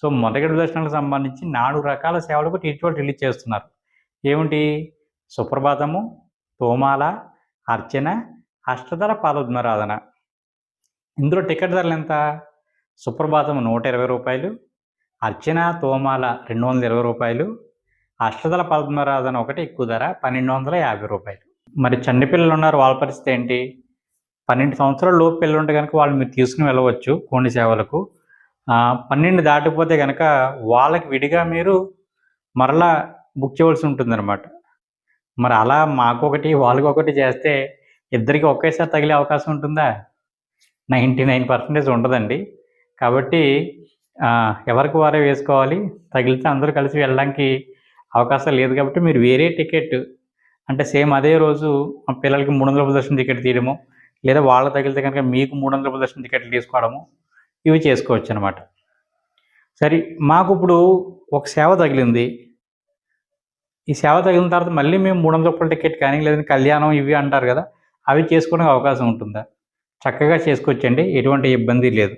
So మొదటి దర్శనాలకు సంబంధించి 4 రకాల సేవలకు టీటీడీ రిలీజ్ చేస్తున్నారు. ఏమిటి? సుప్రభాతము, తోమాల, అర్చన, అష్టదళ పాదోద్మారాధన. ఇందులో టికెట్ ధరలు ఎంత? సుప్రభాతం 120 రూపాయలు, అర్చన, తోమాల 220 రూపాయలు, అష్టదళ పాదోద్మారాధన ఒకటి ఎక్కువ ధర 1250 రూపాయలు. మరి చంటి పిల్లలు ఉన్నారు, వాళ్ళ పరిస్థితి ఏంటి? 12 సంవత్సరాల లోపు పిల్లలు ఉంటే కనుక వాళ్ళు మీరు తీసుకుని వెళ్ళవచ్చు కొన్ని సేవలకు. 12 దాటిపోతే కనుక వాళ్ళకి విడిగా మీరు మరలా బుక్ చేయవలసి ఉంటుందన్నమాట. మరి అలా మాకొకటి వాళ్ళకొకటి చేస్తే ఇద్దరికి ఒకేసారి తగిలే అవకాశం ఉంటుందా? 99% ఉండదండి. కాబట్టి ఎవరికి వారే వేసుకోవాలి. తగిలితే అందరూ కలిసి వెళ్ళడానికి అవకాశం లేదు కాబట్టి మీరు వేరే టికెట్ అంటే సేమ్ అదే రోజు పిల్లలకి 300 రూపాయల దర్శనం టికెట్ తీయడము, లేదా వాళ్ళ తగిలితే కనుక మీకు 300 రూపాయల దర్శనం టికెట్లు తీసుకోవడము, ఇవి చేసుకోవచ్చు అనమాట. సరే, మాకు ఇప్పుడు ఒక సేవ తగిలింది. ఈ సేవ తగిలిన తర్వాత మళ్ళీ మేము 300 రూపాయల టికెట్ కానీ లేదంటే కళ్యాణం ఇవి అంటారు కదా, అవి చేసుకోవడానికి అవకాశం ఉంటుందా? చక్కగా చేసుకోవచ్చండి, ఎటువంటి ఇబ్బంది లేదు.